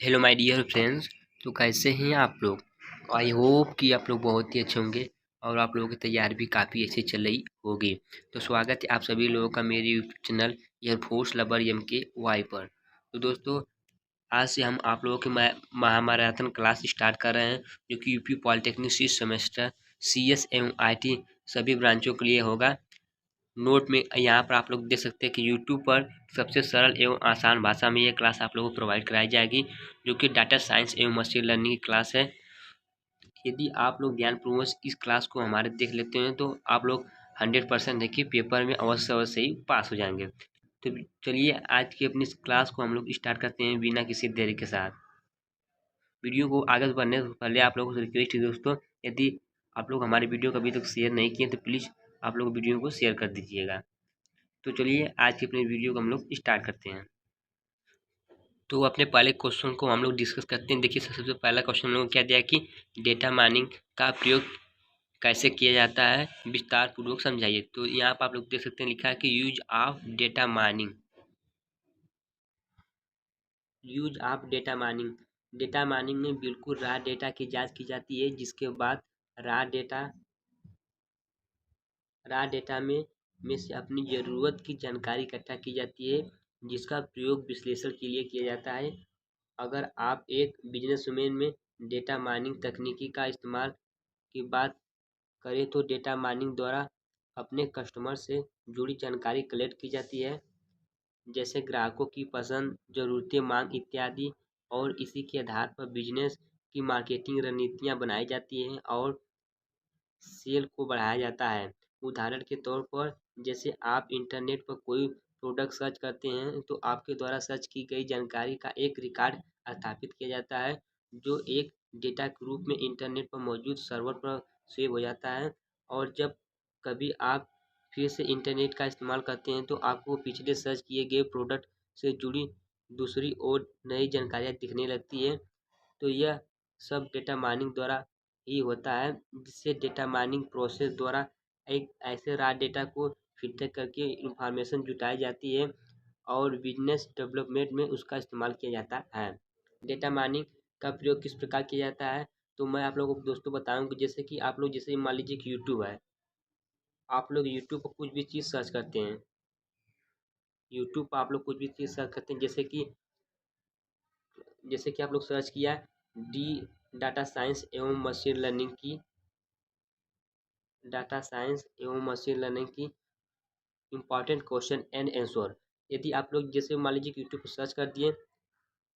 Hello my dear friends. तो कैसे हैं आप लोग? आई होप कि आप लोग बहुत ही अच्छे होंगे और आप लोगों की तैयारी भी काफ़ी अच्छी चल रही होगी। तो स्वागत है आप सभी लोगों का मेरे YouTube channel air force lover MKY पर। तो दोस्तों, आज से हम आप लोगों के महामैराथन क्लास स्टार्ट कर रहे हैं, जो कि UP polytechnic six semester CS एवं IT सभी ब्रांचों के लिए होगा। नोट में यहाँ पर आप लोग देख सकते हैं कि यूट्यूब पर सबसे सरल एवं आसान भाषा में ये क्लास आप लोगों को प्रोवाइड कराई जाएगी, जो कि डाटा साइंस एवं मशीन लर्निंग की क्लास है। यदि आप लोग ध्यानपूर्वक इस क्लास को हमारे देख लेते हैं तो आप लोग 100% देखिए पेपर में अवश्य अवश्य ही पास हो जाएंगे। तो चलिए आज की अपनी इस क्लास को हम लोग स्टार्ट करते हैं बिना किसी देरी के साथ। वीडियो को आगे बढ़ने से पहले आप लोगों से रिक्वेस्ट है दोस्तों, यदि आप लोग हमारे वीडियो को अभी तक शेयर नहीं किए तो प्लीज़ आप लोग वीडियो को शेयर कर दीजिएगा। तो चलिए आज की अपने वीडियो को हम लोग स्टार्ट करते हैं। तो अपने पहले क्वेश्चन को हम लोग डिस्कस करते हैं। देखिए सबसे पहला क्वेश्चन हम लोग क्या दिया कि डेटा माइनिंग का प्रयोग कैसे किया जाता है, विस्तार पूर्वक समझाइए। तो यहाँ पर आप लोग देख सकते हैं लिखा है कि use of data mining. Use of data mining, data mining में बिल्कुल रॉ डेटा की जांच की जाती है, जिसके बाद रॉ डेटा में से अपनी ज़रूरत की जानकारी इकट्ठा की जाती है, जिसका प्रयोग विश्लेषण के लिए किया जाता है। अगर आप एक बिजनेसमैन में डेटा माइनिंग तकनीकी का इस्तेमाल की बात करें तो डेटा माइनिंग द्वारा अपने कस्टमर से जुड़ी जानकारी कलेक्ट की जाती है, जैसे ग्राहकों की पसंद, ज़रूरतें, मांग इत्यादि, और इसी के आधार पर बिजनेस की मार्केटिंग रणनीतियाँ बनाई जाती हैं और सेल को बढ़ाया जाता है। उदाहरण के तौर पर जैसे आप इंटरनेट पर कोई प्रोडक्ट सर्च करते हैं तो आपके द्वारा सर्च की गई जानकारी का एक रिकॉर्ड स्थापित किया जाता है, जो एक डेटा के रूप में इंटरनेट पर मौजूद सर्वर पर सेव हो जाता है। और जब कभी आप फिर से इंटरनेट का इस्तेमाल करते हैं तो आपको पिछले सर्च किए गए प्रोडक्ट से जुड़ी दूसरी और नई जानकारियाँ दिखने लगती है। तो यह सब डेटा माइनिंग द्वारा ही होता है, जिससे डेटा माइनिंग प्रोसेस द्वारा एक ऐसे रॉ डेटा को फिल्टर करके इंफॉर्मेशन जुटाई जाती है और बिजनेस डेवलपमेंट में उसका इस्तेमाल किया जाता है। डेटा माइनिंग का प्रयोग किस प्रकार किया जाता है, तो मैं आप लोगों को दोस्तों बताऊंगा। जैसे कि आप लोग जैसे मान लीजिए कि यूट्यूब है, आप लोग यूट्यूब पर कुछ भी चीज़ सर्च करते हैं, यूट्यूब पर आप लोग कुछ भी चीज़ सर्च करते हैं, जैसे कि आप लोग सर्च किया डी डाटा साइंस एवं मशीन लर्निंग की इम्पॉर्टेंट क्वेश्चन एंड आंसर। यदि आप लोग जैसे मान लीजिए कि यूट्यूब पर सर्च कर दिए,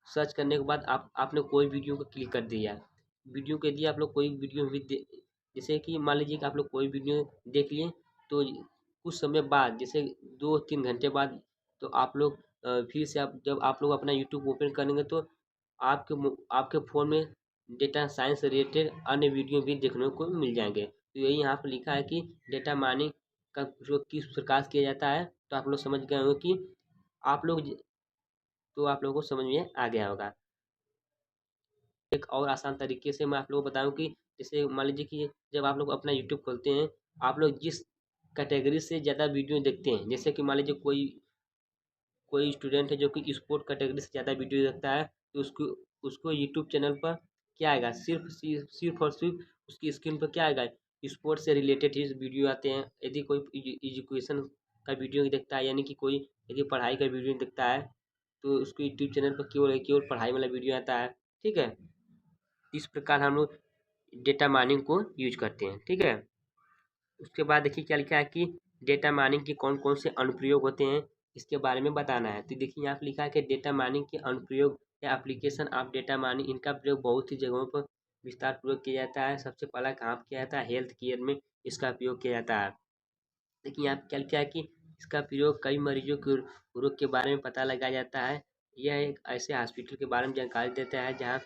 सर्च करने के बाद आपने कोई वीडियो को क्लिक कर दिया, वीडियो के लिए आप लोग कोई वीडियो भी जैसे कि मान लीजिए कि आप लोग कोई वीडियो देख लिए, तो कुछ समय बाद जैसे 2-3 घंटे बाद तो आप लोग फिर से आप जब आप लोग अपना यूट्यूब ओपन करेंगे तो आपके फ़ोन में डेटा साइंस से रिलेटेड अन्य वीडियो भी देखने को मिल जाएंगे। तो यही यहाँ पर लिखा है कि डेटा माइनिंग का प्रयोग किस प्रकार से किया जाता है। तो आप लोग समझ गए होंगे कि आप लोग तो आप लोगों को समझ में आ गया होगा। एक और आसान तरीके से मैं आप लोगों को बताऊं कि जैसे मान लीजिए कि जब आप लोग अपना यूट्यूब खोलते हैं, आप लोग जिस कैटेगरी से ज़्यादा वीडियो देखते हैं, जैसे कि मान लीजिए कोई कोई स्टूडेंट है जो कि स्पोर्ट कैटेगरी से ज़्यादा वीडियो देखता है, तो उसको उसको यूट्यूब चैनल पर क्या आएगा, सिर्फ और सिर्फ उसकी स्क्रीन पर क्या आएगा, स्पोर्ट्स से रिलेटेड ही वीडियो आते हैं। यदि कोई एजुकेशन का वीडियो देखता है, यानी कि कोई यदि पढ़ाई का वीडियो देखता है, तो उसको यूट्यूब चैनल पर केवल पढ़ाई वाला वीडियो आता है। ठीक है, इस प्रकार हम लोग डेटा माइनिंग को यूज करते हैं। ठीक है, उसके बाद देखिए क्या लिखा है कि डेटा माइनिंग के कौन कौन से अनुप्रयोग होते हैं, इसके बारे में बताना है। तो देखिए यहाँ पे लिखा है कि डेटा माइनिंग के अनुप्रयोग या एप्लीकेशन ऑफ डेटा माइनिंग, इनका प्रयोग बहुत सी जगहों पर विस्तार पूर्वक किया जाता है। सबसे पहला कहाँ पे किया जाता है, हेल्थ केयर में इसका प्रयोग किया जाता है। देखिए यहाँ पे क्या लिखा है कि इसका प्रयोग कई मरीजों के रोग के बारे में पता लगाया जाता है। यह एक ऐसे हॉस्पिटल के बारे में जानकारी देता है जहाँ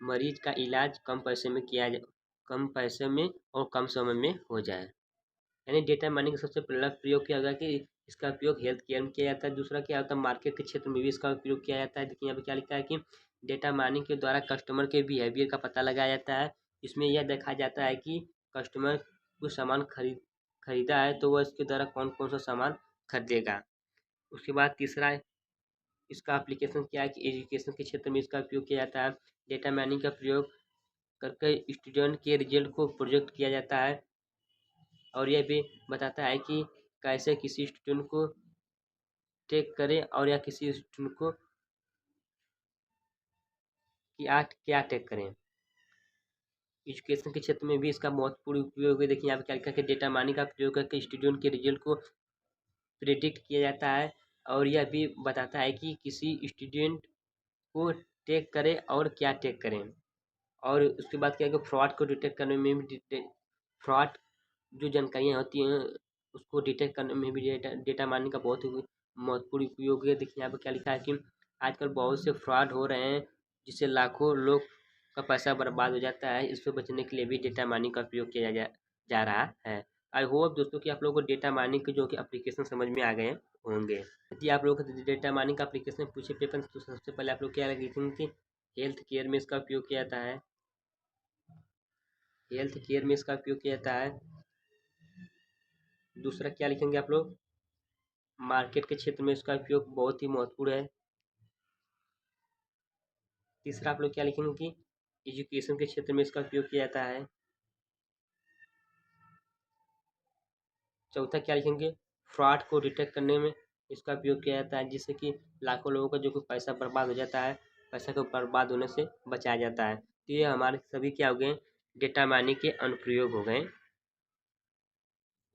मरीज का इलाज कम पैसे में और कम समय में हो जाए। यानी डेटा माइनिंग का सबसे पहला प्रयोग किया गया कि इसका उपयोग हेल्थ केयर में किया जाता है। दूसरा क्या होता है, मार्केट के क्षेत्र में भी इसका उपयोग किया जाता है। देखिए यहाँ पे क्या लिखा है कि डेटा माइनिंग के द्वारा कस्टमर के बिहेवियर का पता लगाया जाता है। इसमें यह देखा जाता है कि कस्टमर कुछ सामान खरीदा है तो वह इसके द्वारा कौन कौन सा सामान खरीदेगा। उसके बाद तीसरा इसका एप्लीकेशन क्या है कि एजुकेशन के क्षेत्र में इसका उपयोग किया जाता है। डेटा माइनिंग का प्रयोग करके स्टूडेंट के रिजल्ट को प्रोजेक्ट किया जाता है और यह भी बताता है कि कैसे किसी स्टूडेंट को टेक करें और या किसी स्टूडेंट को कि आज क्या टेक करें। एजुकेशन के क्षेत्र में भी इसका महत्वपूर्ण उपयोग है। देखिए यहाँ पे क्या लिखा है कि डेटा माइनिंग का प्रयोग करके स्टूडेंट के रिजल्ट को प्रिडिक्ट किया जाता है और यह भी बताता है कि किसी स्टूडेंट को टेक करें और क्या टेक करें। और उसके बाद क्या है कि फ्रॉड को डिटेक्ट करने में भी फ्रॉड जो जानकारियाँ होती हैं उसको डिटेक्ट करने में भी डेटा माइनिंग का बहुत ही महत्वपूर्ण उपयोग है। देखिए यहाँ पे क्या लिखा है कि आजकल बहुत से फ्रॉड हो रहे हैं जिससे लाखों लोग का पैसा बर्बाद हो जाता है। इससे बचने के लिए भी डेटा माइनिंग का उपयोग किया जा रहा है। आई होप दोस्तों कि आप लोगों को डेटा माइनिंग के जो कि एप्लीकेशन समझ में आ गए होंगे। यदि आप लोगों को डेटा माइनिंग का एप्लीकेशन पूछे पेपर तो सबसे पहले आप लोग क्या लिखेंगे कि हेल्थ केयर में इसका उपयोग किया जाता है। हेल्थ केयर में इसका उपयोग किया जाता है। दूसरा क्या लिखेंगे आप लोग, मार्केट के क्षेत्र में इसका उपयोग बहुत ही महत्वपूर्ण है। तीसरा आप लोग क्या लिखेंगे कि एजुकेशन के क्षेत्र में इसका उपयोग किया जाता है। चौथा क्या लिखेंगे, फ्रॉड को डिटेक्ट करने में इसका उपयोग किया जाता है जिससे कि लाखों लोगों का जो कि पैसा बर्बाद हो जाता है, पैसा को बर्बाद होने से बचाया जाता है। तो ये हमारे सभी क्या हो गए, डेटा माइनिंग के अनुप्रयोग हो गए।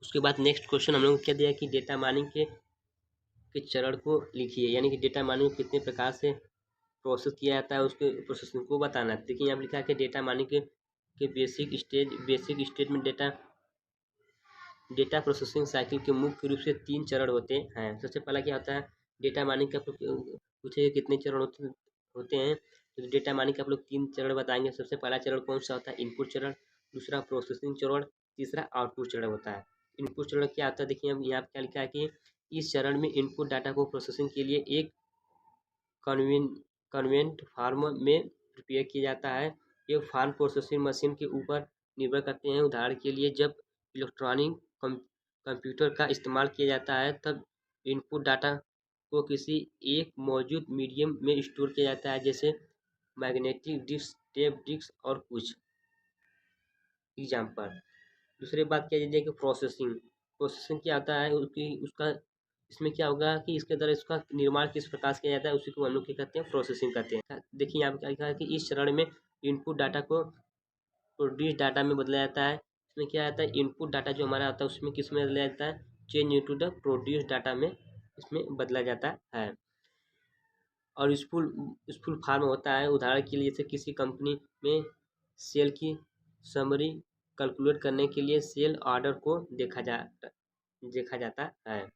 उसके बाद नेक्स्ट क्वेश्चन हम लोग को क्या दिया कि डेटा माइनिंग के चरण को लिखिए, यानी कि डेटा माइनिंग कितने प्रकार से प्रोसेस किया जाता है उसके प्रोसेसिंग को बताना है। देखिए यहाँ लिखा है कि डेटा माइनिंग के बेसिक स्टेज में डेटा प्रोसेसिंग साइकिल के मुख्य रूप से 3 चरण होते हैं। सबसे पहला क्या होता है, डेटा माइनिंग का पूछे कितने चरण होते हैं तो डेटा माइनिंग का आप लोग 3 चरण बताएंगे। सबसे पहला चरण कौन सा होता है, इनपुट चरण, दूसरा प्रोसेसिंग चरण, तीसरा आउटपुट चरण होता है। इनपुट चरण क्या होता है, देखिए हम यहाँ क्या लिखा है कि इस चरण में इनपुट डाटा को प्रोसेसिंग के लिए एक कन्वेंट फार्म में प्रिपेयर किया जाता है। ये फार्म प्रोसेसिंग मशीन के ऊपर निर्भर करते हैं। उदाहरण के लिए जब इलेक्ट्रॉनिक कंप्यूटर का इस्तेमाल किया जाता है तब इनपुट डाटा को किसी एक मौजूद मीडियम में स्टोर किया जाता है, जैसे मैग्नेटिक डिस्क, टेप डिस्क और कुछ एग्जाम्पल। दूसरी बात क्या है कि प्रोसेसिंग प्रोसेसिंग क्या होता है उसका इसमें क्या होगा कि इसके द्वारा इसका निर्माण किस प्रकार से किया जाता है उसी को हम लोग क्या कहते हैं, प्रोसेसिंग कहते हैं। देखिए यहाँ पे क्या लिखा है कि इस चरण में इनपुट डाटा को प्रोड्यूस डाटा में बदला जाता है। इसमें क्या आता है, इनपुट डाटा जो हमारा आता है उसमें किस में बदला जाता है, change into the produce data में इसमें बदला जाता है। और यूजफुल फार्म होता है, उदाहरण के लिए जैसे किसी कंपनी में सेल की समरी कैलकुलेट करने के लिए सेल ऑर्डर को देखा जाता है।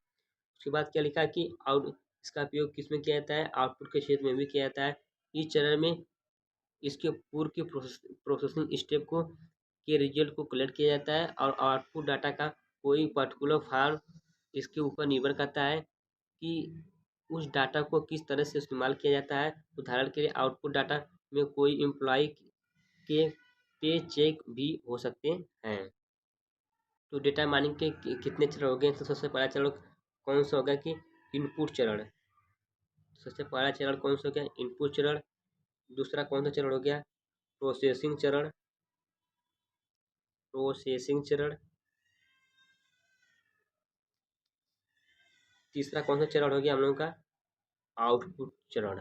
उसके बाद क्या लिखा है कि इसका उपयोग किस में किया जाता है, आउटपुट के क्षेत्र में भी किया जाता है। इस चरण में इसके पूर्व के प्रोसेसिंग स्टेप के रिजल्ट को कलेक्ट किया जाता है और आउटपुट डाटा का कोई पर्टिकुलर फॉर्म इसके ऊपर निर्भर करता है कि उस डाटा को किस तरह से इस्तेमाल किया जाता है। उदाहरण के लिए आउटपुट डाटा में कोई एम्प्लॉय के पे चेक भी हो सकते हैं। तो डेटा माइनिंग के कितने चरण हो गए, तो सबसे पहला चरण कौन सा होगा कि इनपुट चरण। सबसे पहला चरण कौन सा हो गया, इनपुट चरण। दूसरा कौन सा चरण हो गया, प्रोसेसिंग चरण। तीसरा कौन सा चरण हो गया हम लोगों का, आउटपुट चरण।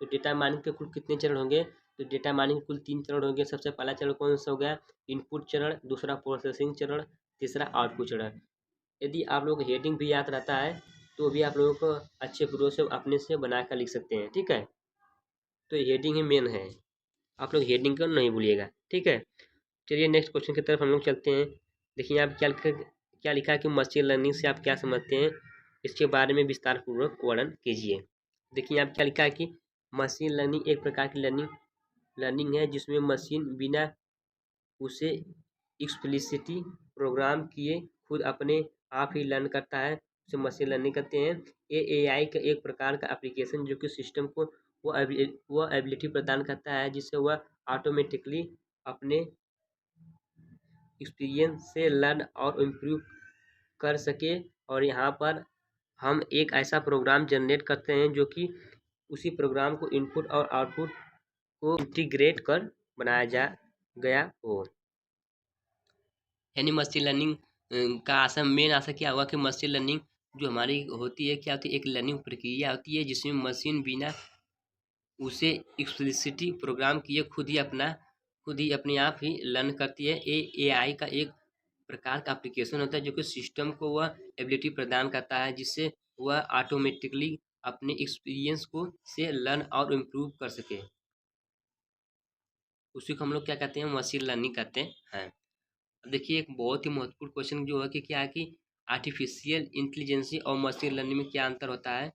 तो डेटा माइनिंग के कुल कितने चरण होंगे, तो डेटा माइनिंग के कुल 3 चरण होंगे। सबसे पहला चरण कौन सा हो गया, इनपुट चरण, दूसरा प्रोसेसिंग चरण, तीसरा आउटपुट चरण। यदि आप लोगों को हेडिंग भी याद रहता है तो भी आप लोगों को अच्छे ग्रो से अपने से बना कर लिख सकते हैं, ठीक है। तो हेडिंग ही मेन है, आप लोग हेडिंग को नहीं भूलिएगा, ठीक है। चलिए नेक्स्ट क्वेश्चन की तरफ हम लोग चलते हैं। देखिए आप क्या लिखा है कि मशीन लर्निंग से आप क्या समझते हैं, इसके बारे में विस्तार पूर्वक वर्णन कीजिए। देखिए आप क्या लिखा है कि मशीन लर्निंग एक प्रकार की लर्निंग है जिसमें मशीन बिना उसे एक्सप्लिसिटली प्रोग्राम किए खुद अपने आप ही लर्न करता है, उसे मशीन लर्निंग कहते हैं। ये एआई का एक प्रकार का एप्लीकेशन जो कि सिस्टम को वो एबिलिटी प्रदान करता है जिससे वह ऑटोमेटिकली अपने एक्सपीरियंस से लर्न और इम्प्रूव कर सके। और यहाँ पर हम एक ऐसा प्रोग्राम जनरेट करते हैं जो कि उसी प्रोग्राम को इनपुट और आउटपुट को इंटीग्रेट कर बनाया जा गया हो। यानी मशीन लर्निंग का आशा मेन आशा क्या हुआ कि मशीन लर्निंग जो हमारी होती है क्या होती है, एक लर्निंग प्रक्रिया होती है जिसमें मशीन बिना उसे एक्सप्लिसिटी प्रोग्राम किए खुद ही अपने आप ही लर्न करती है। एआई का एक प्रकार का एप्लीकेशन होता है जो कि सिस्टम को वह एबिलिटी प्रदान करता है जिससे वह ऑटोमेटिकली अपने एक्सपीरियंस को से लर्न और इम्प्रूव कर सके। उसी को हम लोग क्या कहते हैं, मशीन लर्निंग कहते हैं। अब देखिए एक बहुत ही महत्वपूर्ण क्वेश्चन जो है कि क्या है कि आर्टिफिशियल इंटेलिजेंसी और मशीन लर्निंग में क्या अंतर होता है।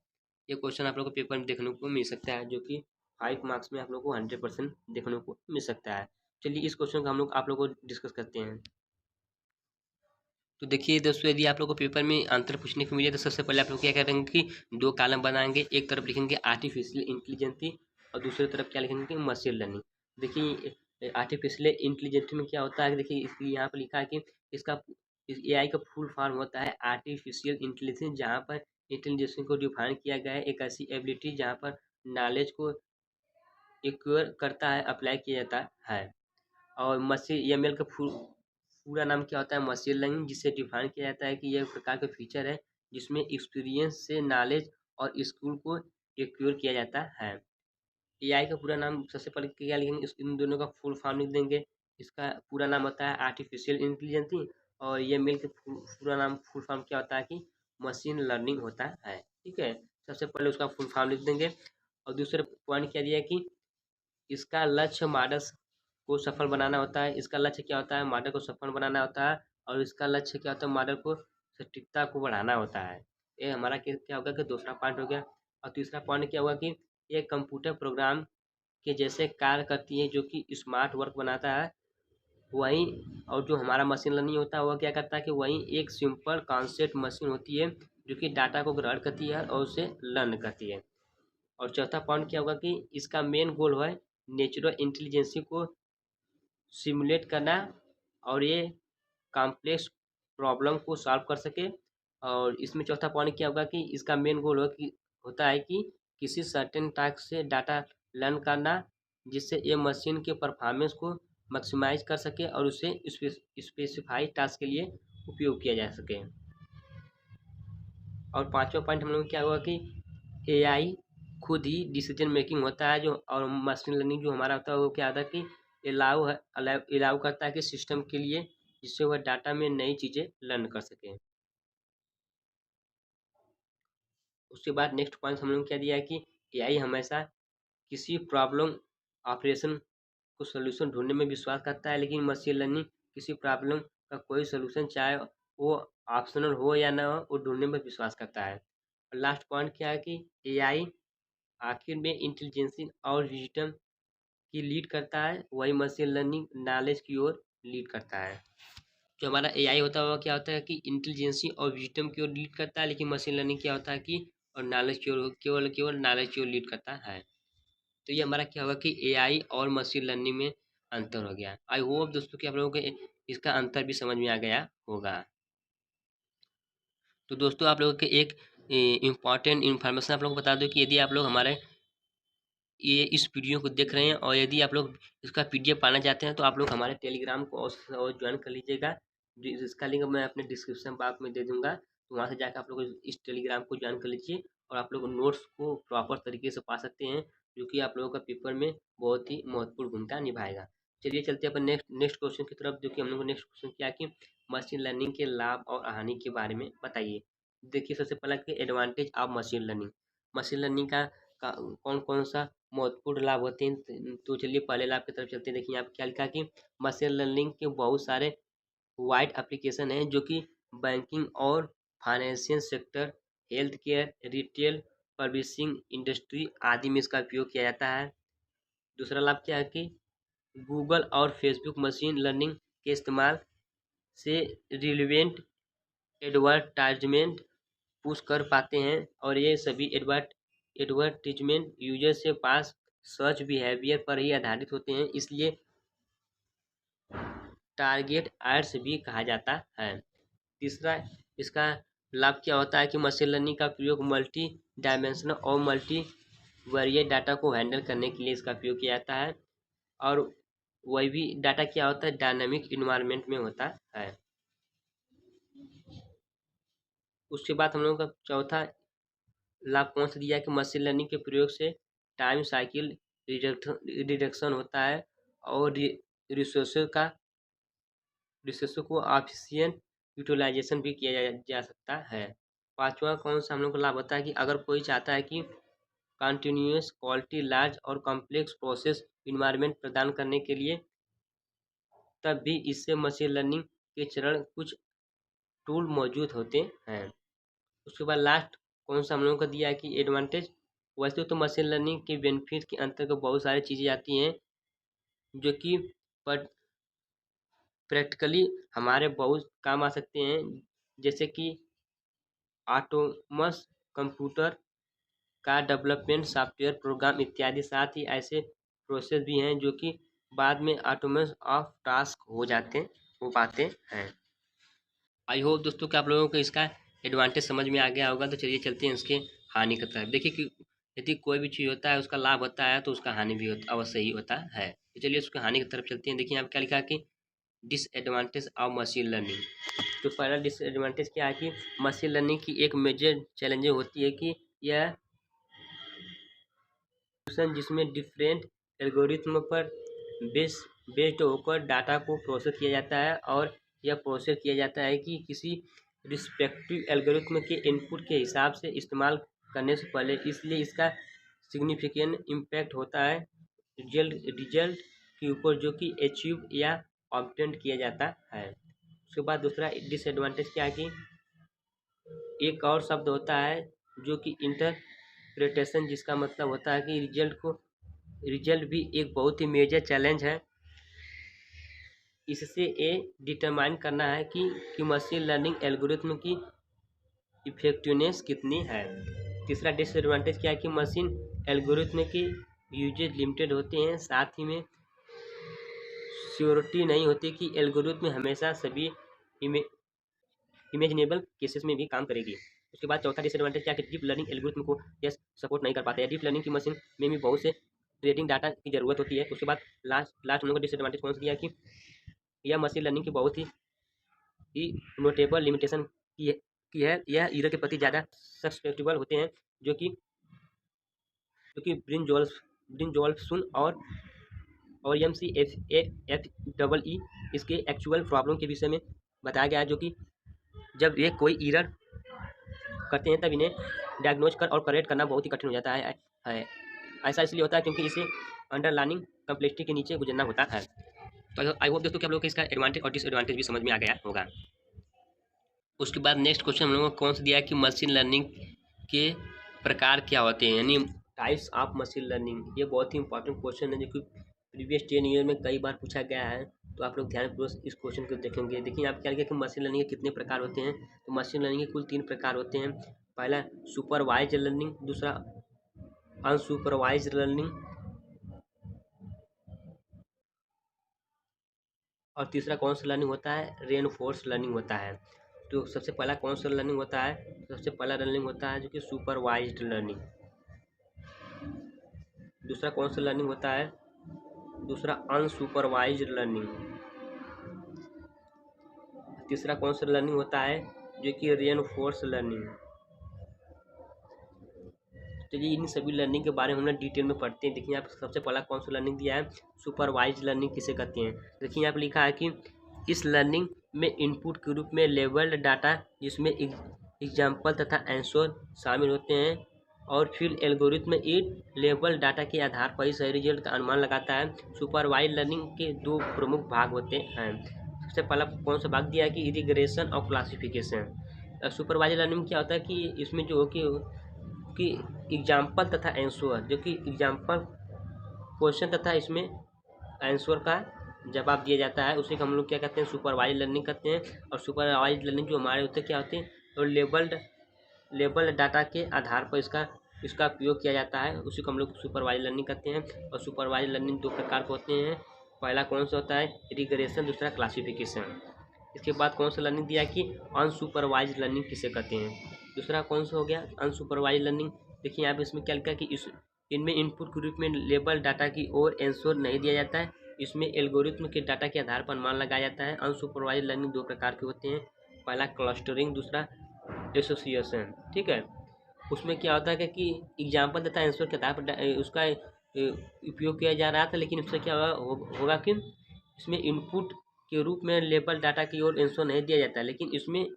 ये क्वेश्चन आप लोग को पेपर में देखने को मिल सकता है जो कि 5 मार्क्स में आप लोग को 100% देखने को मिल सकता है। चलिए इस क्वेश्चन को हम लोग आप लोग को डिस्कस करते हैं। तो देखिए दोस्तों, यदि आप लोग को पेपर में आंसर पूछने को मिले तो सबसे पहले आप लोग क्या करेंगे कि 2 कॉलम बनाएंगे। एक तरफ लिखेंगे आर्टिफिशियल इंटेलिजेंसी और दूसरी तरफ क्या लिखेंगे कि मशीन लर्निंग। देखिए आर्टिफिशियल इंटेलिजेंस में क्या होता है, देखिए इसलिए यहाँ पर लिखा है कि इसका एआई का फुल फॉर्म होता है आर्टिफिशियल इंटेलिजेंस, जहाँ पर इंटेलिजेंस को डिफाइन किया गया है एक ऐसी एबिलिटी जहाँ पर नॉलेज को एक्वायर करता है, अप्लाई किया जाता है। और मशीन एमएल का पूरा नाम क्या होता है, मशीन लर्निंग, जिसे डिफाइन किया जाता है कि यह एक प्रकार का फीचर है जिसमें एक्सपीरियंस से नॉलेज और स्किल को एक्वायर किया जाता है। एआई का पूरा नाम सबसे पहले क्या लिखेंगे, इन दोनों का फुल फॉर्म लिख देंगे। इसका पूरा नाम होता है आर्टिफिशियल इंटेलिजेंस और ये मिल के पूरा नाम फुल फॉर्म क्या होता है कि मशीन लर्निंग होता है। ठीक है, सबसे पहले उसका फुल फॉर्म लिख देंगे। और दूसरे पॉइंट क्या दिया है कि इसका लक्ष्य मॉडल को सफल बनाना होता है। इसका लक्ष्य क्या होता है, मॉडल को सफल बनाना होता है। और इसका लक्ष्य क्या होता है, मॉडल को सटीकता को बढ़ाना होता है। ये हमारा क्या होगा कि दूसरा पॉइंट हो गया। और तीसरा पॉइंट क्या हुआ कि ये कंप्यूटर प्रोग्राम के जैसे कार्य करती है जो कि स्मार्ट वर्क बनाता है। वहीं और जो हमारा मशीन लर्निंग होता है वह क्या करता है कि वहीं एक सिंपल कॉन्सेप्ट मशीन होती है जो कि डाटा को ग्रहण करती है और उसे लर्न करती है। और चौथा पॉइंट क्या होगा कि इसका मेन गोल है नेचुरल इंटेलिजेंसी को सिमुलेट करना और ये कॉम्प्लेक्स प्रॉब्लम को सॉल्व कर सके। और इसमें चौथा पॉइंट क्या होगा कि इसका मेन गोल होता है कि किसी सर्टेन टास्क से डाटा लर्न करना जिससे ये मशीन के परफॉर्मेंस को मैक्सिमाइज कर सके और उसे स्पेसिफाइड टास्क के लिए उपयोग किया जा सके। और पांचवा पॉइंट हम लोग क्या हुआ कि एआई खुद ही डिसीजन मेकिंग होता है जो, और मशीन लर्निंग जो हमारा होता है वो क्या होता है कि अलाउ करता है कि सिस्टम के लिए जिससे वह डाटा में नई चीज़ें लर्न कर सके। उसके बाद नेक्स्ट पॉइंट हम लोग क्या दिया है कि एआई हमेशा किसी प्रॉब्लम ऑपरेशन को सोल्यूशन ढूंढने में विश्वास करता है, लेकिन मशीन लर्निंग किसी प्रॉब्लम का कोई सोल्यूशन चाहे वो ऑप्शनल हो या ना हो वो ढूंढने में विश्वास करता है। और लास्ट पॉइंट क्या है कि एआई आखिर में इंटेलिजेंसी और विजडम की लीड करता है, वही मशीन लर्निंग नॉलेज की ओर लीड करता है। जो हमारा एआई होता है वो क्या होता है कि इंटेलिजेंसी और विजडम की ओर लीड करता है, लेकिन मशीन लर्निंग क्या होता है कि और नॉलेज की ओर केवल नॉलेज की ओर लीड करता है। तो ये हमारा क्या होगा कि एआई और मशीन लर्निंग में अंतर हो गया। आई होप दोस्तों कि आप लोगों को इसका अंतर भी समझ में आ गया होगा। तो दोस्तों आप लोगों के एक इम्पॉर्टेंट इन्फॉर्मेशन आप लोगों को बता दो कि यदि आप लोग हमारे ये इस वीडियो को देख रहे हैं और यदि आप लोग इसका पीडीएफ पाना चाहते हैं तो आप लोग हमारे टेलीग्राम को और ज्वाइन कर लीजिएगा। इसका लिंक मैं अपने डिस्क्रिप्शन बॉक्स में दे दूंगा, तो वहाँ से जाकर आप लोग इस टेलीग्राम को ज्वाइन कर लीजिए और आप लोग नोट्स को प्रॉपर तरीके से पा सकते हैं जो कि आप लोगों का पेपर में बहुत ही महत्वपूर्ण भूमिका निभाएगा। चलिए चलते हैं अपन नेक्स्ट नेक्स्ट क्वेश्चन की तरफ, जो कि हम लोग नेक्स्ट क्वेश्चन किया कि मशीन लर्निंग के लाभ और हानि के बारे में बताइए। देखिए सबसे पहला कि advantage of machine learning. Machine learning का कौन कौन सा महत्वपूर्ण लाभ होते हैं, तो चलिए पहले लाभ की तरफ चलते हैं। देखिए यहाँ पे क्या लिखा कि मशीन लर्निंग के बहुत सारे वाइड एप्लीकेशन हैं जो कि बैंकिंग और financial sector, health care, retail, publishing industry आदि में इसका उपयोग किया जाता है। दूसरा लाभ क्या है कि गूगल और फेसबुक मशीन लर्निंग के इस्तेमाल से रिलेवेंट एडवर्टाइजमेंट पुश कर पाते हैं और ये सभी एडवर्टीजमेंट यूजर से पास सर्च बिहेवियर पर ही आधारित होते हैं, इसलिए टारगेट एड्स भी कहा जाता है। तीसरा इसका लाभ क्या होता है कि मशीन लर्निंग का प्रयोग मल्टी डायमेंशनल और मल्टी वेरिएट डाटा को हैंडल करने के लिए इसका उपयोग किया जाता है। और वही भी डाटा क्या होता है, डायनामिक इन्वायरमेंट में होता है। उसके बाद हम लोगों का चौथा लाभ कौन सा दिया है कि मशीन लर्निंग के प्रयोग से टाइम साइकिल रिडक्शन होता है और रिसोर्स को एफिशिएंट यूटिलाइजेशन भी किया जा सकता है। पांचवा कौन सा हम लोग को लाभ होता है कि अगर कोई चाहता है कि कंटिन्यूअस क्वालिटी लार्ज और कॉम्प्लेक्स प्रोसेस इन्वायरमेंट प्रदान करने के लिए, तब भी इससे मशीन लर्निंग के चरण कुछ टूल मौजूद होते हैं। उसके बाद लास्ट कौन सा हम लोगों को दिया है कि एडवांटेज। वैसे तो मशीन लर्निंग के बेनिफिट के अंतर्गत बहुत सारी चीज़ें आती हैं जो कि प्रैक्टिकली हमारे बहुत काम आ सकते हैं, जैसे कि ऑटोमस कंप्यूटर का डेवलपमेंट, सॉफ्टवेयर प्रोग्राम इत्यादि। साथ ही ऐसे प्रोसेस भी हैं जो कि बाद में ऑटोमेशन ऑफ टास्क हो पाते हैं। आई होप दोस्तों कि आप लोगों को इसका एडवांटेज समझ में आ गया होगा। तो चलिए चलते हैं इसके हानि की तरफ। देखिए कि यदि कोई भी चीज़ होता है उसका लाभ होता है तो उसका हानि भी अवश्य ही होता है। तो चलिए उसके हानि की तरफ चलते हैं। देखिए यहाँ पे क्या लिखा है कि डिसएडवांटेज ऑफ मशीन लर्निंग। तो पहला डिसएडवांटेज क्या है कि मशीन लर्निंग की एक मेजर चैलेंज होती है कि यह जिसमें डिफरेंट एल्गोरिथम पर बेस्ड होकर डाटा को प्रोसेस किया जाता है, और यह प्रोसेस किया जाता है कि किसी रिस्पेक्टिव एल्गोरिथम के इनपुट के हिसाब से इस्तेमाल करने से पहले, इसलिए इसका सिग्निफिकेंट इम्पैक्ट होता है रिजल्ट के ऊपर जो कि अचीव या ऑब्टेन किया जाता है। उसके बाद दूसरा डिसएडवांटेज क्या है कि एक और शब्द होता है जो कि इंटरप्रिटेशन, जिसका मतलब होता है कि रिजल्ट भी एक बहुत ही मेजर चैलेंज है। इससे ये डिटरमाइन करना है कि मशीन लर्निंग एल्गोरिथम की इफेक्टिवनेस कितनी है। तीसरा डिसएडवांटेज क्या है कि मशीन एल्गोरिथम के यूजेज लिमिटेड होते हैं, साथ ही में श्योरिटी नहीं होती कि एल्गोरिथम हमेशा सभी इमेजिनेबल केसेस में भी काम करेगी। उसके बाद चौथा डिसएडवांटेज क्या है कि डीप लर्निंग एल्गोरिथम को यह सपोर्ट नहीं कर पाते हैं। डीप लर्निंग की मशीन में भी बहुत से ट्रेनिंग डाटा की जरूरत होती है। उसके बाद लास्ट हम लोग को डिसएडवांटेज कौन सा दिया कि यह मशीन लर्निंग की बहुत ही नोटेबल लिमिटेशन की है। यह एरर के प्रति ज़्यादा सस्पेक्टेबल होते हैं, जो कि ब्रिंजॉल्फसन और MCFE इसके एक्चुअल प्रॉब्लम के विषय में बताया गया है, जो कि जब ये कोई एरर करते हैं तब इन्हें डायग्नोज कर और करेक्ट करना बहुत ही कठिन हो जाता है। ऐसा इसलिए होता है क्योंकि इसे अंडरलाइंग कम्प्लेक्सिटी के नीचे गुजरना होता है। तो आई होप दोस्तों कि आप लोगों को इसका एडवांटेज और डिसएडवांटेज भी समझ में आ गया होगा। उसके बाद नेक्स्ट क्वेश्चन हम लोगों को कौन सा दिया है कि मशीन लर्निंग के प्रकार क्या होते हैं, यानी टाइप्स ऑफ मशीन लर्निंग। ये बहुत ही इंपॉर्टेंट क्वेश्चन है जो कि प्रीवियस 10 ईयर में कई बार पूछा गया है। तो आप लोग ध्यानपूर्वक इस क्वेश्चन को देखेंगे। देखिए आप क्या लिखा कि मशीन लर्निंग के कितने प्रकार होते हैं। तो मशीन लर्निंग के कुल 3 प्रकार होते हैं। पहला सुपरवाइज लर्निंग, दूसरा अनसुपरवाइज लर्निंग, और तीसरा कौन सा लर्निंग होता है, रेनफोर्स लर्निंग होता है। तो सबसे पहला कौन सा लर्निंग होता है, सबसे पहला लर्निंग होता है जो कि सुपरवाइज्ड लर्निंग। दूसरा कौन सा लर्निंग होता है, दूसरा अनसुपरवाइज्ड लर्निंग। तीसरा कौन सा लर्निंग होता है जो कि रेनफोर्स लर्निंग। तो ये इन सभी लर्निंग के बारे में हम लोग डिटेल में पढ़ते हैं। देखिए यहाँ पे सबसे पहला कौन सा लर्निंग दिया है, सुपरवाइज लर्निंग किसे कहते हैं। देखिए यहाँ पे लिखा है कि इस लर्निंग में इनपुट के रूप में लेबल्ड डाटा, जिसमें एग्जाम्पल तथा आंसर शामिल होते हैं, और फिर एल्गोरिथम इन लेबल डाटा के आधार पर ही सही रिजल्ट का अनुमान लगाता है। सुपरवाइज लर्निंग के 2 प्रमुख भाग होते हैं। सबसे पहला कौन सा भाग दिया है कि रिग्रेशन और क्लासिफिकेशन। सुपरवाइज लर्निंग क्या होता है कि इसमें जो कि एग्जाम्पल तथा आंसर, जो कि एग्जाम्पल क्वेश्चन तथा इसमें आंसर का जवाब दिया जाता है, उसे हम लोग क्या कहते हैं, सुपरवाइज लर्निंग कहते हैं। और सुपरवाइज लर्निंग जो हमारे होते हैं क्या होते हैं, तो लेबल्ड डाटा के आधार पर इसका उपयोग किया जाता है, उसी को हम लोग सुपरवाइज लर्निंग कहते हैं। और सुपरवाइज लर्निंग 2 प्रकार के होते हैं। पहला कौन सा होता है, रिग्रेशन, दूसरा क्लासिफिकेशन। इसके बाद कौन सा लर्निंग दिया कि अनसुपरवाइज लर्निंग किसे कहते हैं। दूसरा कौन सा हो गया अनसुपरवाइज लर्निंग। देखिए यहाँ पे इसमें क्या लिखा कि इनमें इनपुट के रूप में लेबल डाटा की ओर आंसर नहीं दिया जाता है। इसमें एल्गोरिथ्म के डाटा के आधार पर अनुमान लगाया जाता है। अनसुपरवाइज लर्निंग दो प्रकार के होते हैं, पहला क्लस्टरिंग, दूसरा एसोसिएशन। ठीक है, उसमें क्या होता है कि एग्जाम्पल देता है, आंसर के आधार पर उसका उपयोग किया जा रहा था, लेकिन इससे क्या होगा कि इसमें इनपुट के रूप में लेबल डाटा की ओर आंसर नहीं दिया जाता, लेकिन इसमें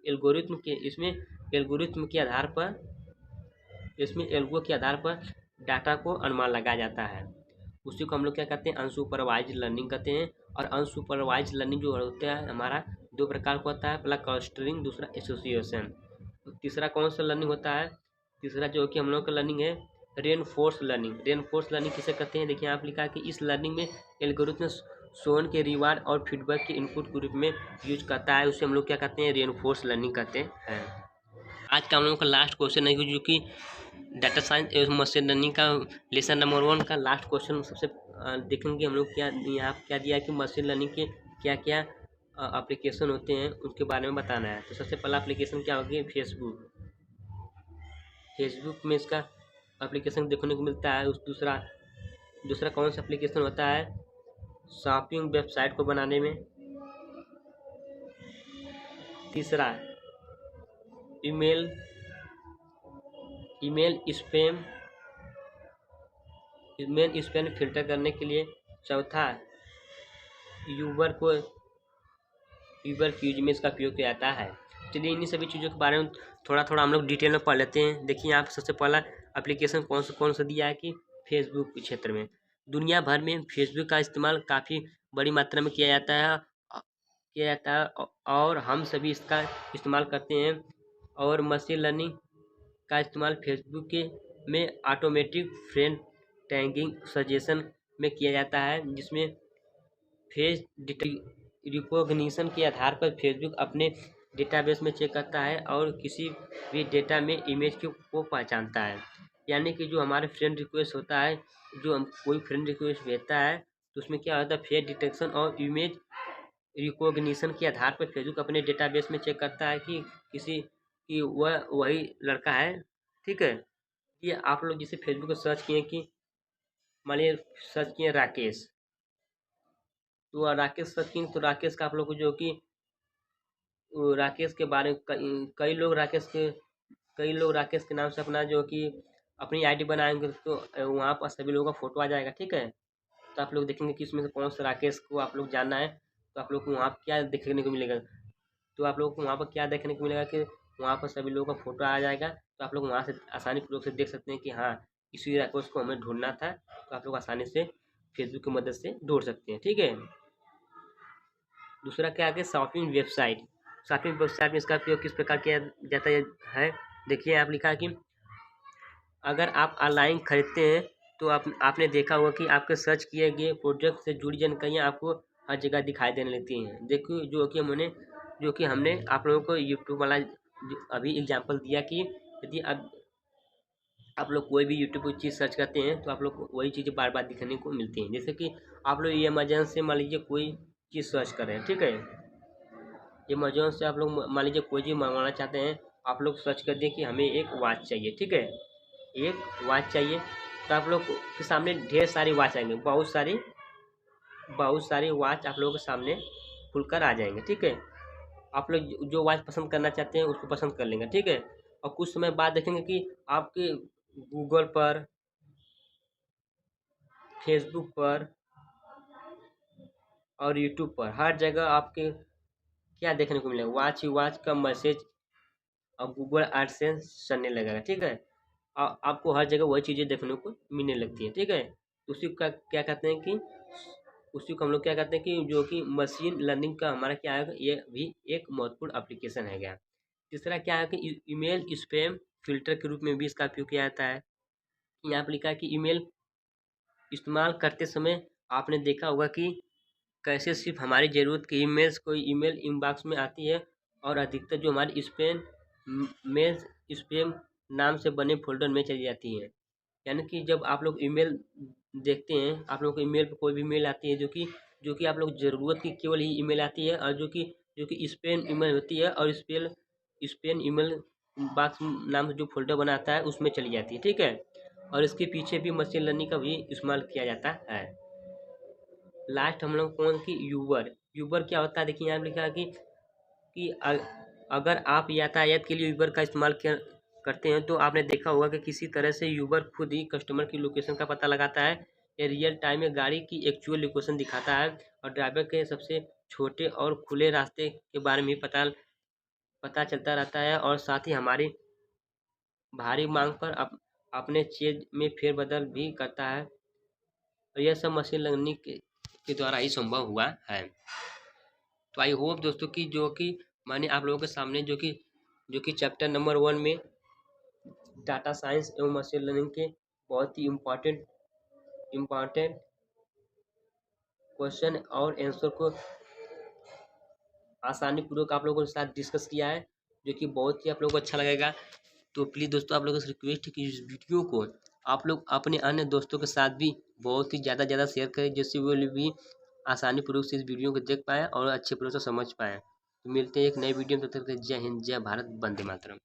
एल्गोरिथ्म के आधार पर डाटा को अनुमान लगाया जाता है। उसी को हम लोग क्या कहते हैं अनसुपरवाइज लर्निंग कहते हैं। और अनसुपरवाइज लर्निंग जो होता है हमारा दो प्रकार का होता है, पहला क्लस्टरिंग, दूसरा एसोसिएशन। तीसरा कौन सा लर्निंग होता है, तीसरा जो कि हम लोग का लर्निंग है रेनफोर्स लर्निंग। रेनफोर्स लर्निंग किसे कहते हैं, देखिए आप लिखा है कि इस लर्निंग में एल्गोरिथ्म शोन के रिवार्ड और फीडबैक के इनपुट के रूप में यूज करता है, उसे हम लोग क्या कहते हैं रेनफोर्स लर्निंग कहते हैं। आज का हम लोगों का लास्ट क्वेश्चन है जो कि डाटा साइंस एवं मशीन लर्निंग का लेसन नंबर 1 का लास्ट क्वेश्चन सबसे देखेंगे हम लोग। क्या यहाँ क्या दिया है कि मशीन लर्निंग के क्या क्या एप्लीकेशन होते हैं उसके बारे में बताना है। तो सबसे पहला एप्लीकेशन क्या होगी फेसबुक में इसका एप्लीकेशन देखने को मिलता है। दूसरा कौन सा एप्लीकेशन होता है शॉपिंग वेबसाइट को बनाने में। तीसरा ईमेल स्पैम फिल्टर करने के लिए। चौथा यूबर की यूज में इसका उपयोग किया जाता है। चलिए इन्हीं सभी चीज़ों के बारे में थोड़ा थोड़ा हम लोग डिटेल में पढ़ लेते हैं। देखिए यहाँ पर सबसे पहला एप्लीकेशन कौन सा दिया है कि फेसबुक के क्षेत्र में दुनिया भर में फेसबुक का इस्तेमाल काफ़ी बड़ी मात्रा में किया जाता है और हम सभी इसका इस्तेमाल करते हैं। और मशीन लर्निंग का इस्तेमाल फेसबुक के में ऑटोमेटिक फ्रेंड टैगिंग सजेशन में किया जाता है, जिसमें फेस रिकॉग्निशन के आधार पर फेसबुक अपने डेटाबेस में चेक करता है और किसी भी डेटा में इमेज को पहचानता है। यानी कि जो हमारे फ्रेंड रिक्वेस्ट होता है, जो हम कोई फ्रेंड रिक्वेस्ट भेजता है तो उसमें क्या होता है फेस डिटेक्शन और इमेज रिकॉग्निशन के आधार पर फेसबुक अपने डेटाबेस में चेक करता है कि वह वही लड़का है। ठीक है, ये आप लोग जिसे फेसबुक पर सर्च किए कि मान लीजिए सर्च किए राकेश, तो राकेश सर्च किए तो राकेश का आप लोग को जो कि राकेश के बारे में कई लोग राकेश के नाम से अपना जो कि अपनी आईडी बनाएंगे तो वहाँ पर सभी लोगों का फोटो आ जाएगा। ठीक है, तो आप लोग देखेंगे कि इसमें से कौन सा राकेश को आप लोग जानना है तो आप लोग को वहाँ पर क्या देखने को मिलेगा, तो आप लोगों को वहाँ पर क्या देखने को मिलेगा कि वहाँ पर सभी लोगों का फोटो आ जाएगा। तो आप लोग वहाँ से आसानी पूर्वक से देख सकते हैं कि हाँ इसी राकेश को हमें ढूंढना था, तो आप लोग आसानी से फेसबुक की मदद से ढूंढ सकते हैं। ठीक है, दूसरा क्या है शॉपिंग वेबसाइट में इसका उपयोग किस प्रकार किया जाता है। देखिए आप लिखा है कि अगर आप ऑनलाइन खरीदते हैं तो आपने देखा होगा कि आपके सर्च किए गए प्रोडक्ट से जुड़ी जानकारियाँ आपको हर जगह दिखाई देने लगती हैं। देखिए जो कि हमने आप लोगों को यूट्यूब वाला अभी एग्जांपल दिया कि यदि आप लोग कोई भी यूट्यूब पर चीज़ सर्च करते हैं तो आप लोग को वही चीज़ें बार बार दिखने को मिलती हैं। जैसे कि आप लोग अमेज़न से मान लीजिए कोई चीज़ सर्च कर रहे हैं। ठीक है, अमेज़न से आप लोग मान लीजिए कोई चीज़ मंगवाना चाहते हैं, आप लोग सर्च कर दिए कि हमें एक वॉच चाहिए। ठीक है, एक वॉच चाहिए तो आप लोग के सामने ढेर सारी वॉच आएंगे, बहुत सारी वॉच आप लोगों के सामने खुलकर आ जाएंगे। ठीक है, आप लोग जो वॉच पसंद करना चाहते हैं उसको पसंद कर लेंगे। ठीक है, और कुछ समय बाद देखेंगे कि आपके गूगल पर, फेसबुक पर और यूट्यूब पर हर जगह आपके क्या देखने को मिलेगा वॉच का मैसेज और गूगल एडसेंस चलने लगेगा। ठीक है, आपको हर जगह वही चीज़ें देखने को मिलने लगती है। ठीक है, उसी का क्या कहते हैं कि उसी को हम लोग क्या कहते हैं कि जो कि मशीन लर्निंग का हमारा क्या है, ये भी एक महत्वपूर्ण एप्लीकेशन है गया। तीसरा क्या है कि ईमेल स्पैम फिल्टर के रूप में भी इसका उपयोग किया जाता है। यहाँ पर लिखा है कि ईमेल इस्तेमाल करते समय आपने देखा होगा कि कैसे सिर्फ हमारी ज़रूरत की ईमेल्स कोई ईमेल इनबॉक्स में आती है और अधिकतर जो हमारी स्पैम नाम से बने फोल्डर में चली जाती हैं। यानी कि जब आप लोग ईमेल देखते हैं, आप लोग को ईमेल पर कोई भी मेल आती है जो कि आप लोग ज़रूरत की केवल ही ईमेल आती है और जो कि जो कि स्पेन ईमेल होती है, और स्पेन ईमेल बॉक्स नाम से जो फोल्डर बनाता है उसमें चली जाती है, ठीक है। और इसके पीछे भी मशीन लर्निंग का भी इस्तेमाल किया जाता है। लास्ट हम लोग कौन की यूबर। यूबर क्या होता है, देखिए यहाँ पे लिखा है कि अगर आप यातायात के लिए यूबर का इस्तेमाल करते हैं तो आपने देखा होगा कि किसी तरह से यूबर खुद ही कस्टमर की लोकेशन का पता लगाता है। ये रियल टाइम में गाड़ी की एक्चुअल लोकेशन दिखाता है और ड्राइवर के सबसे छोटे और खुले रास्ते के बारे में पता चलता रहता है, और साथ ही हमारी भारी मांग पर अपने चीज में फेरबदल भी करता है। और यह सब मशीन लर्निंग के द्वारा ही संभव हुआ है। तो आई होप दोस्तों कि जो कि मैंने आप लोगों के सामने जो कि चैप्टर नंबर 1 में डाटा साइंस एवं मशीन लर्निंग के बहुत ही इम्पॉर्टेंट क्वेश्चन और आंसर को आसानी पूर्वक आप लोगों के साथ डिस्कस किया है, जो कि बहुत ही आप लोगों को अच्छा लगेगा। तो प्लीज़ दोस्तों आप लोगों से रिक्वेस्ट है कि इस वीडियो को आप लोग अपने अन्य दोस्तों के साथ भी बहुत ही ज़्यादा शेयर करें, जिससे वो लोग भी आसानी पूर्वक से इस वीडियो को देख पाएँ और अच्छे पूर्वक से समझ पाएँ। तो मिलते हैं एक नए वीडियो में, तब तक के लिए जय हिंद, जय भारत, वंदे मातरम।